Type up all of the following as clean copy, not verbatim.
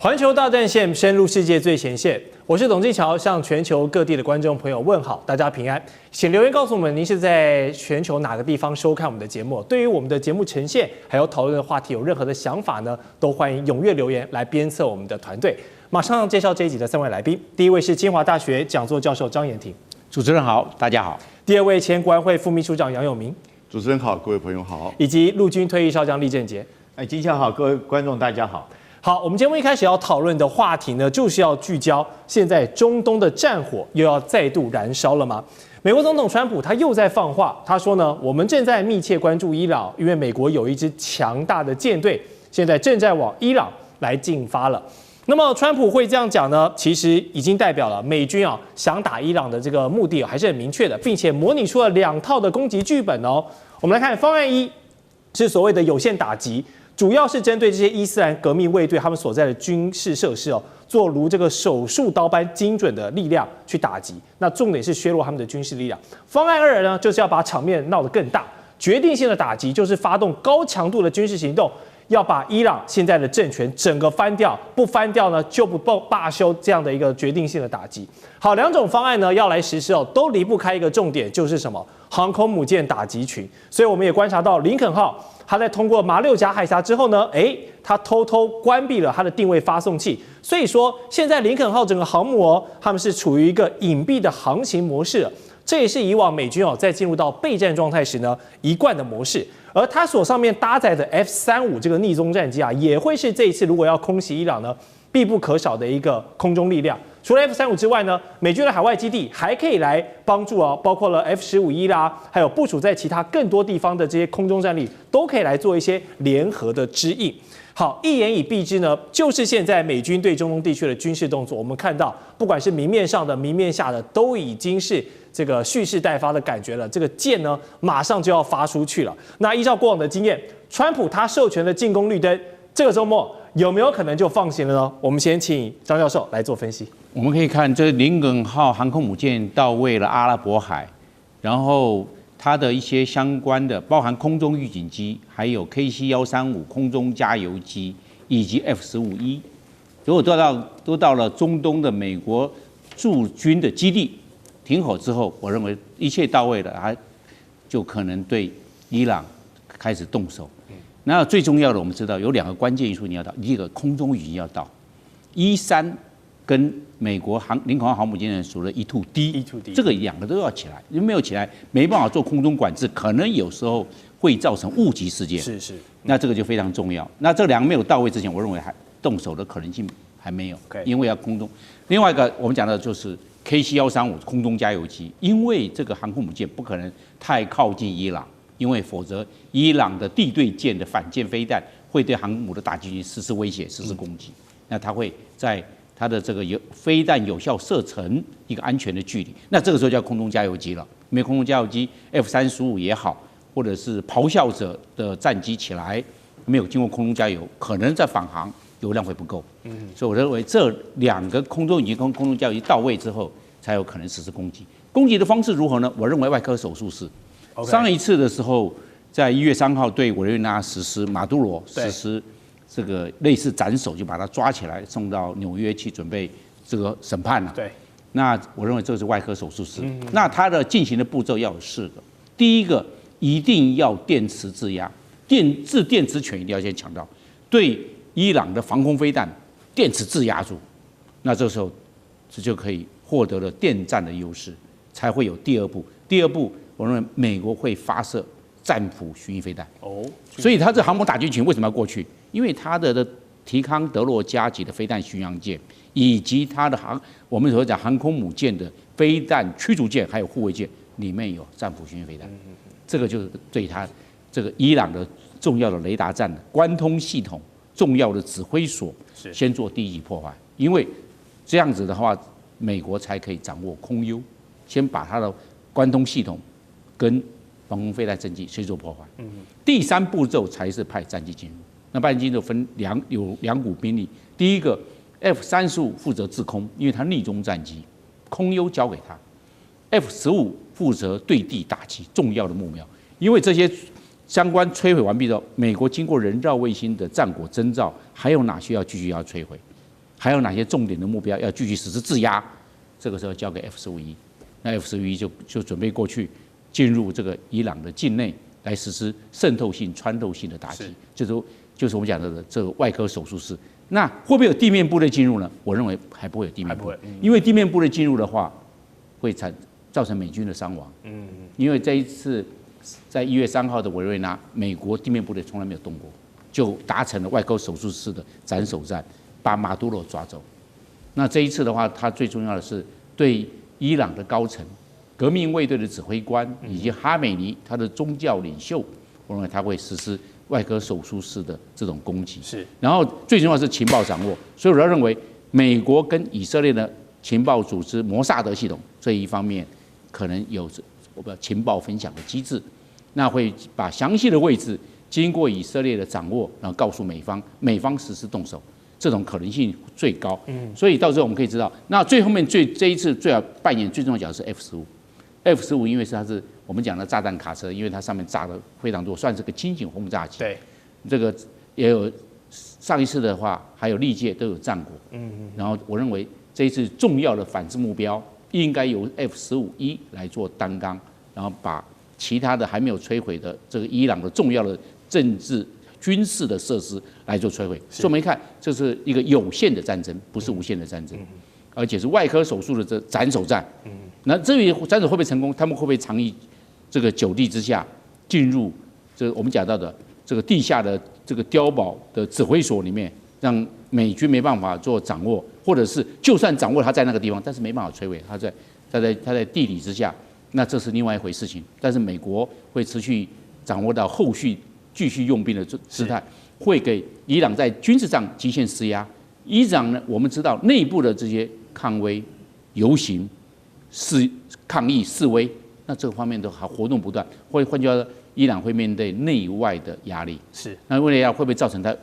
环球大战线深入世界最前线，我是董继桥，向全球各地的观众朋友问好，大家平安。请留言告诉我们您是在全球哪个地方收看我们的节目。对于我们的节目呈现还有讨论的话题，有任何的想法呢，都欢迎踊跃留言来鞭策我们的团队。马上介绍这一集的3位来宾，第一位是清华大学讲座教授张妍婷，主持人好，大家好。第二位前国安会副秘书长杨永明，主持人好，各位朋友好，以及陆军退役少将厉正杰。金桥好，各位观众大家好。好，我们节目一开始要讨论的话题呢，就是要聚焦现在中东的战火又要再度燃烧了吗？美国总统川普他又在放话，他说呢，我们正在密切关注伊朗，因为美国有一支强大的舰队，现在正在往伊朗来进发了。那么川普会这样讲呢，其实已经代表了美军想打伊朗的这个目的还是很明确的，并且模拟出了2套的攻击剧本哦。我们来看方案1，是所谓的有限打击。主要是针对这些伊斯兰革命卫队他们所在的军事设施做如这个手术刀般精准的力量去打击。那重点是削弱他们的军事力量。方案2呢，就是要把场面闹得更大，决定性的打击就是发动高强度的军事行动，要把伊朗现在的政权整个翻掉，不翻掉呢就不罢休这样的一个决定性的打击。好，2种方案呢要来实施都离不开一个重点，就是什么？航空母舰打击群。所以我们也观察到林肯号。他在通过马六甲海峡之后呢，他偷偷关闭了他的定位发送器，所以说现在林肯号整个航母他们是处于一个隐蔽的航行模式了，这也是以往美军在进入到备战状态时呢一贯的模式。而它所上面搭载的 F-35这个逆踪战机也会是这一次如果要空袭伊朗呢必不可少的一个空中力量。除了 F-35之外呢，美军的海外基地还可以来帮助包括了 F-15E 啦，还有部署在其他更多地方的这些空中战力，都可以来做一些联合的支应。好，一言以蔽之呢，就是现在美军对中东地区的军事动作，我们看到不管是明面上的、明面下的，都已经是这个蓄势待发的感觉了。这个箭呢，马上就要发出去了。那依照过往的经验，川普他授权的进攻绿灯，这个周末有没有可能就放行了呢？我们先请张教授来做分析。我们可以看，这林肯号航空母舰到位了阿拉伯海，然后它的一些相关的，包含空中预警机，还有 KC-135空中加油机，以及 F-15E， 如果都到了中东的美国驻军的基地停火之后，我认为一切到位了，它就可能对伊朗开始动手。那最重要的，我们知道有2个关键因素你要到，第一个空中预警要到，E3跟美国林肯号航母舰属了 E2D， 这个2个都要起来，因为没有起来，没办法做空中管制，可能有时候会造成误击事件。是，那这个就非常重要。那这2个没有到位之前，我认为还动手的可能性还没有，因为要空中。另外一个我们讲的就是 KC-135空中加油机，因为这个航空母舰不可能太靠近伊朗，因为否则伊朗的地对舰的反舰飞弹会对航母的打击群实施威胁、实施攻击。那它会在它的这个飞弹有效射程一个安全的距离，那这个时候就要空中加油机了。因为空中加油机 F-35也好，或者是咆哮者的战机起来没有经过空中加油，可能在返航油量会不够。所以我认为这2个空中以及空中加油机到位之后，才有可能实施攻击。攻击的方式如何呢？我认为外科手术式。上一次的时候，在1月3号对委内瑞拉实施马杜罗实施。这个类似斩首，就把他抓起来送到纽约去准备这个审判了。对，那我认为这是外科手术室。那它的进行的步骤要有4个。第一个，一定要电磁制压，电磁权一定要先强调，对伊朗的防空飞弹电磁制压住。那这时候这就可以获得了电战的优势，才会有第2步。第2步，我认为美国会发射战斧巡弋飞弹。所以它这航母打击群为什么要过去？因为它的提康德洛加级的飞弹巡洋舰，以及它的我们所讲航空母舰的飞弹驱逐舰，还有护卫舰，里面有战斧巡弋飞弹，这个就是对它这个伊朗的重要的雷达站的关通系统、重要的指挥所，先做第1级破坏。因为这样子的话，美国才可以掌握空优，先把它的关通系统跟防空飞弹阵地先做破坏。第3步骤才是派战机进入。那派战机就分有2股兵力，第一个 F-35负责制空，因为它逆中战机，空优交给他。F-15负责对地打击重要的目标，因为这些相关摧毁完毕之后，美国经过人造卫星的战果征兆，还有哪些要继续要摧毁？还有哪些重点的目标要继续实施制压，这个时候交给 F-15E，那 F-15E 就准备过去进入这个伊朗的境内来实施渗透性、穿透性的打击，就是我们讲的这个外科手术室。那会不会有地面部队进入呢？我认为还不会有地面部队，因为地面部队进入的话，会造成美军的伤亡。因为这一次在1月3号的委瑞纳，美国地面部队从来没有动过，就达成了外科手术室的斩首战，把马杜罗抓走。那这一次的话，它最重要的是对伊朗的高层、革命卫队的指挥官以及哈梅尼他的宗教领袖，我认为他会实施外科手术室的这种攻击。然后最重要的是情报掌握，所以我要认为美国跟以色列的情报组织摩萨德系统这一方面可能有情报分享的机制，那会把详细的位置经过以色列的掌握，然后告诉美方，美方实施动手，这种可能性最高。所以到时候我们可以知道，那最后面这一次最好扮演最重要的角色是 F-15，因为它是我们讲的炸弹卡车，因为它上面炸的非常多，算是个轻型轰炸机。对，这个也有上一次的话，还有历届都有战果。然后我认为这一次重要的反制目标应该由 F-15E 来做担纲，然后把其他的还没有摧毁的这个伊朗的重要的政治军事的设施来做摧毁。所以我们一看，这是一个有限的战争，不是无限的战争，而且是外科手术的这斩首战。那至于斩首会不会成功，他们会不会藏匿这个9地之下，进入这个我们讲到的这个地下的这个碉堡的指挥所里面，让美军没办法做掌握，或者是就算掌握他在那个地方，但是没办法摧毁他在地底之下，那这是另外一回事情。但是美国会持续掌握到后续继续用兵的姿态，会给伊朗在军事上极限施压。伊朗呢，我们知道内部的这些抗威、游行、抗议、示威，那这个方面都还活动不断，换句话说，伊朗会面对内外的压力。那为了会不会造成它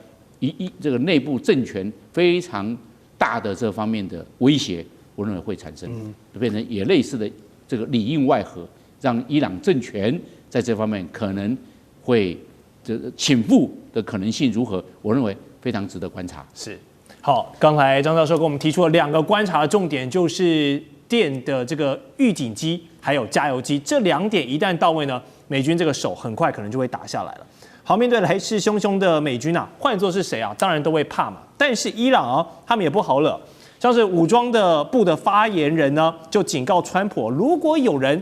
这个内部政权非常大的这方面的威胁？我认为会产生，就变成也类似的这个里应外合，让伊朗政权在这方面可能会倾覆的可能性如何？我认为非常值得观察。好，刚才张教授给我们提出了2个观察的重点，就是电的这个预警机还有加油机，这2点一旦到位呢，美军这个手很快可能就会打下来了。好，面对来势汹汹的美军啊，换作是谁啊，当然都会怕嘛。但是伊朗啊，他们也不好惹，像是武装部的发言人呢，就警告川普，如果有人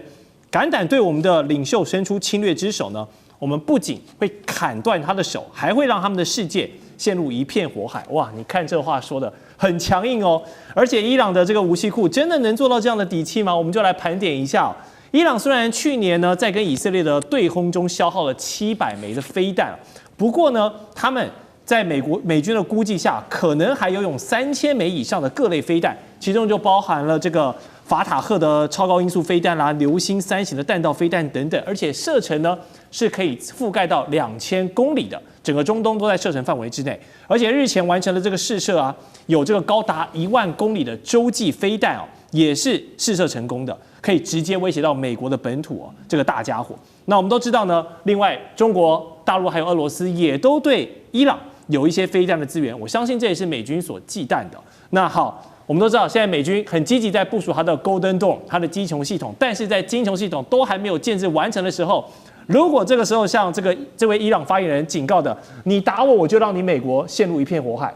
敢对我们的领袖伸出侵略之手呢，我们不仅会砍断他的手，还会让他们的世界陷入一片火海。哇，你看这话说的很强硬哦。而且伊朗的这个武器库真的能做到这样的底气吗？我们就来盘点一下。伊朗虽然去年呢在跟以色列的对轰中消耗了700枚的飞弹，不过呢他们在美军的估计下，可能还拥有3000枚以上的各类飞弹，其中就包含了这个法塔赫的超高音速飞弹啦、流星3型的弹道飞弹等等，而且射程呢是可以覆盖到2000公里的，整个中东都在射程范围之内。而且日前完成了这个试射啊，有这个高达1万公里的洲际飞弹哦，也是试射成功的，可以直接威胁到美国的本土哦，这个大家伙。那我们都知道呢，另外中国大陆还有俄罗斯也都对伊朗有一些飞弹的资源，我相信这也是美军所忌惮的。那好，我们都知道现在美军很积极在部署它的 Golden Dome 它的机穹系统，但是在机穹系统都还没有建制完成的时候，如果这个时候像这位伊朗发言人警告的，你打我，我就让你美国陷入一片火海，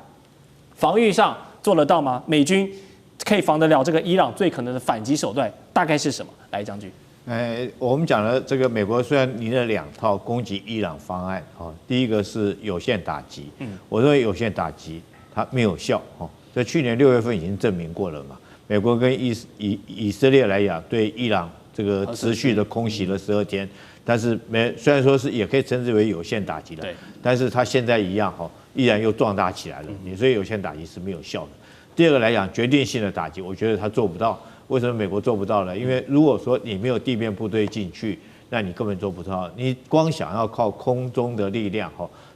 防御上做得到吗？美军可以防得了这个伊朗最可能的反击手段大概是什么？来，将军。我们讲了这个美国虽然拟了2套攻击伊朗方案，第一个是有限打击，我认为有限打击它没有效，这去年6月份已经证明过了嘛。美国跟以色列来讲，对伊朗这个持续的空袭了12天，但是虽然说是也可以称之为有限打击的，但是它现在一样依然又壮大起来了，所以有限打击是没有效的。第二个来讲，决定性的打击，我觉得它做不到。为什么美国做不到呢？因为如果说你没有地面部队进去，那你根本做不到。你光想要靠空中的力量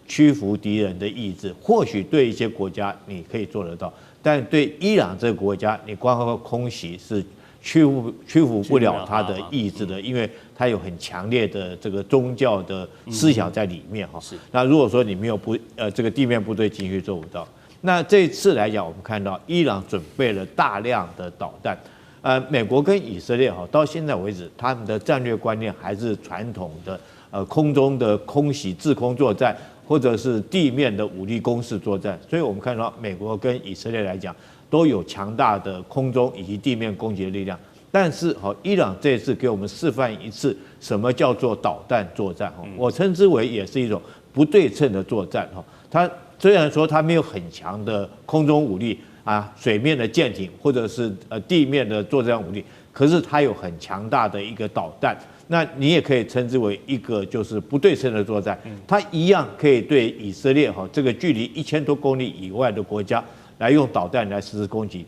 屈服敌人的意志，或许对一些国家你可以做得到，但对伊朗这个国家，你光靠空袭是屈服不了他的意志的，因为他有很强烈的这个宗教的思想在里面那如果说你没有这个地面部队进去做不到。那这一次来讲，我们看到伊朗准备了大量的导弹。美国跟以色列到现在为止，他们的战略观念还是传统的空中的空袭制空作战，或者是地面的武力攻势作战。所以我们看到美国跟以色列来讲，都有强大的空中以及地面攻击的力量。但是伊朗这一次给我们示范一次什么叫做导弹作战，我称之为也是一种不对称的作战。它虽然说它没有很强的空中武力水面的舰艇或者是地面的作战武力，可是它有很强大的一个导弹。那你也可以称之为一个就是不对称的作战，它一样可以对以色列这个距离1000多公里以外的国家来用导弹来实施攻击。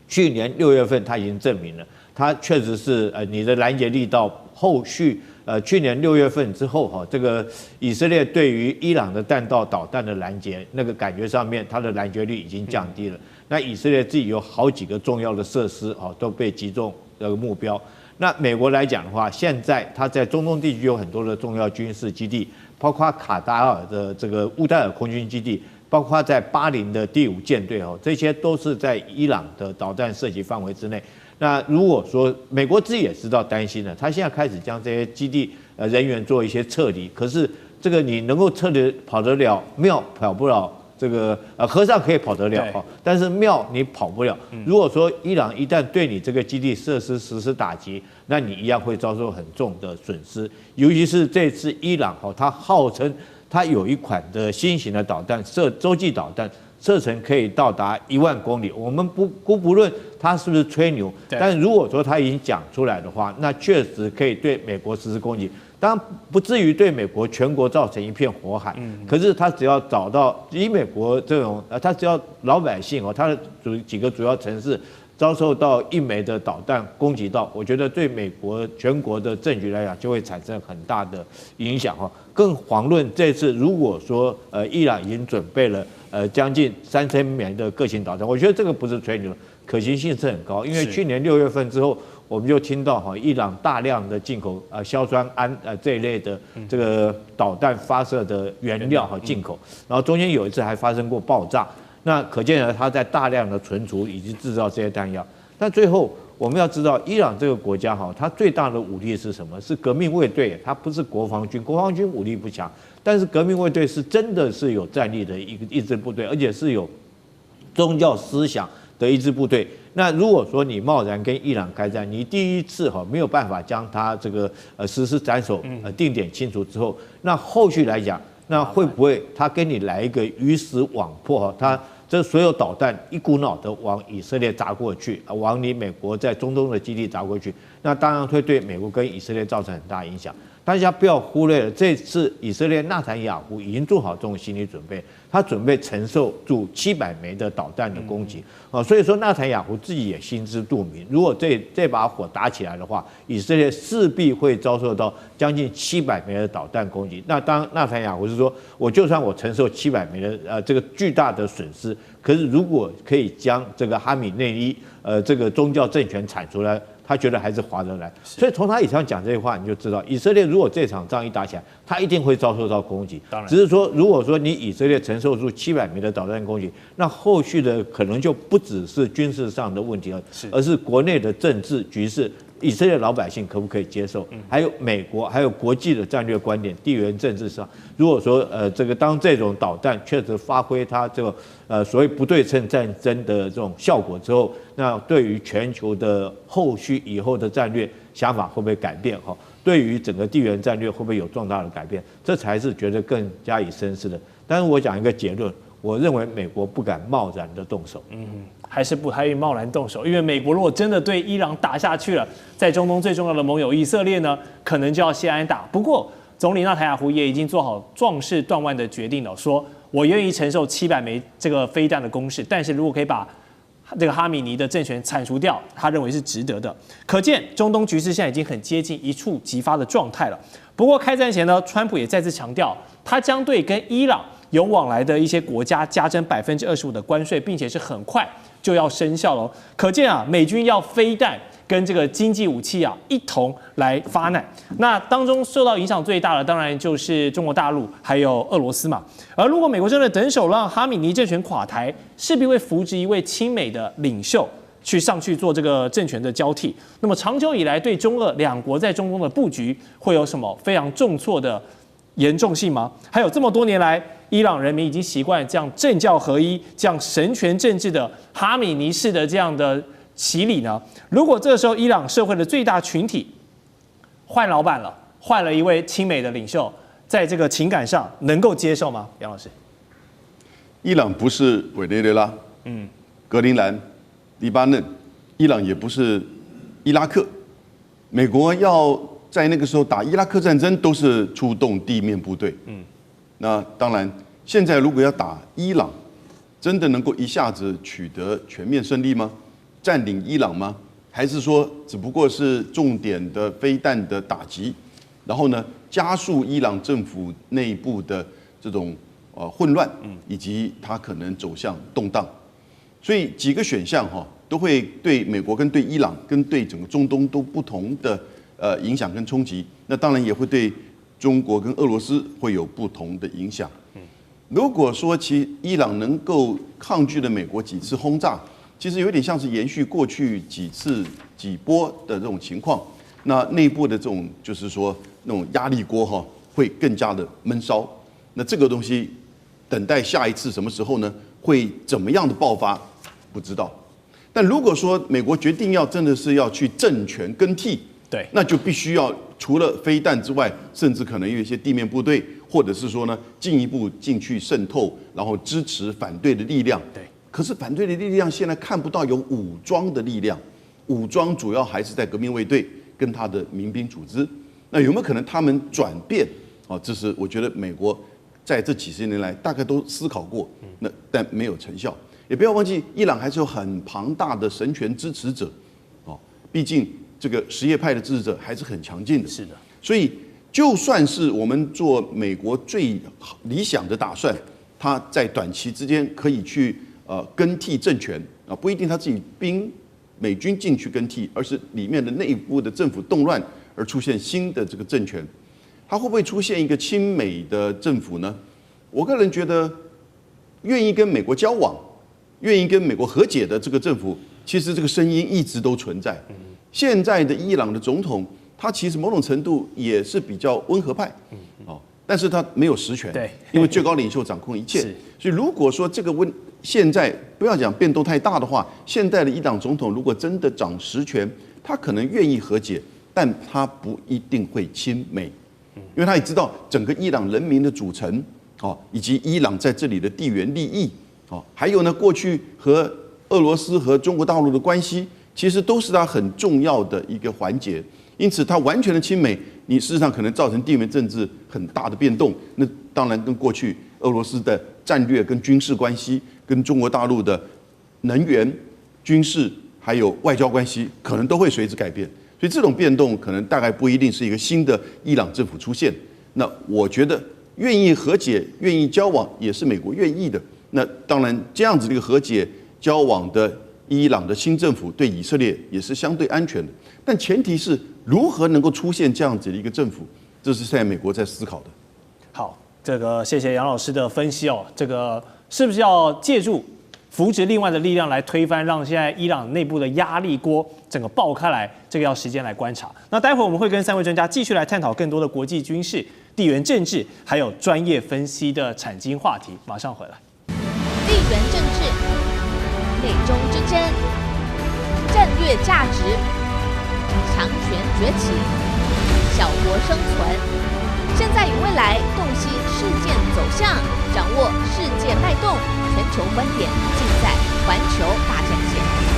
去年6月份，它已经证明了，它确实是你的拦截力道后续去年6月份之后这个以色列对于伊朗的弹道导弹的拦截，那个感觉上面它的拦截率已经降低了。那以色列自己有好几个重要的设施都被击中目标。那美国来讲的话，现在它在中东地区有很多的重要军事基地，包括卡达尔的这个乌代尔空军基地，包括在巴林的第5舰队这些都是在伊朗的导弹射击范围之内。那如果说美国自己也知道担心了，他现在开始将这些基地人员做一些撤离，可是这个你能够撤离跑得了，庙跑不了。这个和尚可以跑得了但是庙你跑不了。如果说伊朗一旦对你这个基地设施实施打击，那你一样会遭受很重的损失。尤其是这次伊朗它号称它有一款的新型的导弹，洲际导弹，射程可以到达1万公里。我们不论它是不是吹牛，但是如果说它已经讲出来的话，那确实可以对美国实施攻击。当然不至于对美国全国造成一片火海，可是他只要找到以美国这种他只要老百姓他的几个主要城市遭受到一枚的导弹攻击到，我觉得对美国全国的政局来讲就会产生很大的影响更遑论这次如果说伊朗已经准备了将近3000枚的各型导弹，我觉得这个不是吹牛，可行性是很高，因为去年6月份之后。我们就听到伊朗大量的进口硝酸铵这一类的这个导弹发射的原料进口，然后中间有一次还发生过爆炸，那可见它在大量的存储以及制造这些弹药。但最后我们要知道，伊朗这个国家它最大的武力是什么？是革命卫队，它不是国防军，国防军武力不强，但是革命卫队是真的是有战力的一支部队，而且是有宗教思想的一支部队。那如果说你贸然跟伊朗开战，你第一次没有办法将它这个实施斩首定点清除之后，那后续来讲，那会不会他跟你来一个鱼死网破他这所有导弹一股脑的往以色列砸过去，往你美国在中东的基地砸过去，那当然会对美国跟以色列造成很大影响。大家不要忽略了，这次以色列纳坦雅胡已经做好这种心理准备，他准备承受住700枚的导弹的攻击所以说纳坦雅胡自己也心知肚明，如果这把火打起来的话，以色列势必会遭受到将近700枚的导弹攻击。那当纳坦雅胡是说，我就算我承受700枚的这个巨大的损失，可是如果可以将这个哈米内伊这个宗教政权铲除来，他觉得还是划得来。所以从他以上讲这些话，你就知道以色列如果这场仗一打起来，他一定会遭受到攻击。当然，只是说如果说你以色列承受住700枚的导弹攻击，那后续的可能就不只是军事上的问题了，而是国内的政治局势。以色列老百姓可不可以接受？还有美国，还有国际的战略观点、地缘政治上，如果说这个当这种导弹确实发挥它这个所谓不对称战争的这种效果之后，那对于全球的后续以后的战略想法会不会改变？对于整个地缘战略会不会有重大的改变？这才是觉得更加以深思的。但是我讲一个结论，我认为美国不敢贸然的动手。还是不太贸然动手，因为美国如果真的对伊朗打下去了，在中东最重要的盟友以色列呢，可能就要先挨打。不过，总理纳坦雅胡也已经做好壮士断腕的决定了，说我愿意承受700枚这个飞弹的攻势，但是如果可以把这个哈米尼的政权铲除掉，他认为是值得的。可见中东局势现在已经很接近一触即发的状态了。不过开战前呢，川普也再次强调，他将对跟伊朗有往来的一些国家加征25%的关税，并且是很快就要生效了。可见啊，美军要飞弹跟这个经济武器啊一同来发难。那当中受到影响最大的，当然就是中国大陆还有俄罗斯嘛。而如果美国真的等手让哈米尼政权垮台，势必会扶植一位亲美的领袖上去做这个政权的交替。那么长久以来，对中俄两国在中东的布局会有什么非常重挫的严重性吗？还有这么多年来，伊朗人民已经习惯这样政教合一、这样神权政治的哈米尼式的这样的洗礼呢？如果这个时候伊朗社会的最大群体换老板了，换了一位亲美的领袖，在这个情感上能够接受吗？杨老师，伊朗不是委内瑞拉，格陵兰、黎巴嫩，伊朗也不是伊拉克。美国要在那个时候打伊拉克战争，都是出动地面部队。那当然，现在如果要打伊朗，真的能够一下子取得全面胜利吗？占领伊朗吗？还是说只不过是重点的飞弹的打击，然后呢加速伊朗政府内部的这种混乱，以及它可能走向动荡？所以几个选项都会对美国跟对伊朗跟对整个中东都不同的影响跟冲击。那当然也会对中国跟俄罗斯会有不同的影响。如果说伊朗能够抗拒了美国几次轰炸，其实有点像是延续过去几波的这种情况。那内部的这种就是说那种压力锅会更加的闷烧。那这个东西等待下一次什么时候呢？会怎么样的爆发？不知道。但如果说美国决定真的是要去政权更替，对，那就必须要除了飞弹之外，甚至可能有一些地面部队，或者是说呢进一步进去渗透，然后支持反对的力量。对。可是反对的力量现在看不到有武装的力量，武装主要还是在革命卫队跟他的民兵组织。那有没有可能他们转变？这是我觉得美国在这几十年来大概都思考过，但没有成效。也不要忘记，伊朗还是有很庞大的神权支持者，毕竟这个什叶派的支持者还是很强劲的。是的，所以就算是我们做美国最理想的打算，他在短期之间可以去更替政权不一定他自己美军进去更替，而是里面的内部的政府动乱而出现新的这个政权，他会不会出现一个亲美的政府呢？我个人觉得，愿意跟美国交往、愿意跟美国和解的这个政府，其实这个声音一直都存在。现在的伊朗的总统，他其实某种程度也是比较温和派，但是他没有实权，对，因为最高领袖掌控一切。所以如果说这个现在不要讲变动太大的话，现在的伊朗总统如果真的掌实权，他可能愿意和解，但他不一定会亲美，因为他也知道整个伊朗人民的组成，以及伊朗在这里的地缘利益，还有呢过去和俄罗斯和中国大陆的关系，其实都是他很重要的一个环节。因此，他完全的亲美，你事实上可能造成地缘政治很大的变动。那当然跟过去俄罗斯的战略跟军事关系，跟中国大陆的能源、军事还有外交关系，可能都会随之改变。所以这种变动可能大概不一定是一个新的伊朗政府出现。那我觉得愿意和解、愿意交往，也是美国愿意的。那当然，这样子的一个和解交往的伊朗的新政府对以色列也是相对安全的。但前提是如何能够出现这样子的一个政府，这是现在美国在思考的。好，这个谢谢杨老师的分析哦。这个是不是要借助扶植另外的力量来推翻，让现在伊朗内部的压力锅整个爆开来？这个要时间来观察。那待会我们会跟3位专家继续来探讨更多的国际军事、地缘政治，还有专业分析的产经话题。马上回来。地缘政治、美中之争、战略价值、强权崛起、小国生存，现在与未来洞悉事件走向，掌握世界脉动，全球观点尽在环球大战线。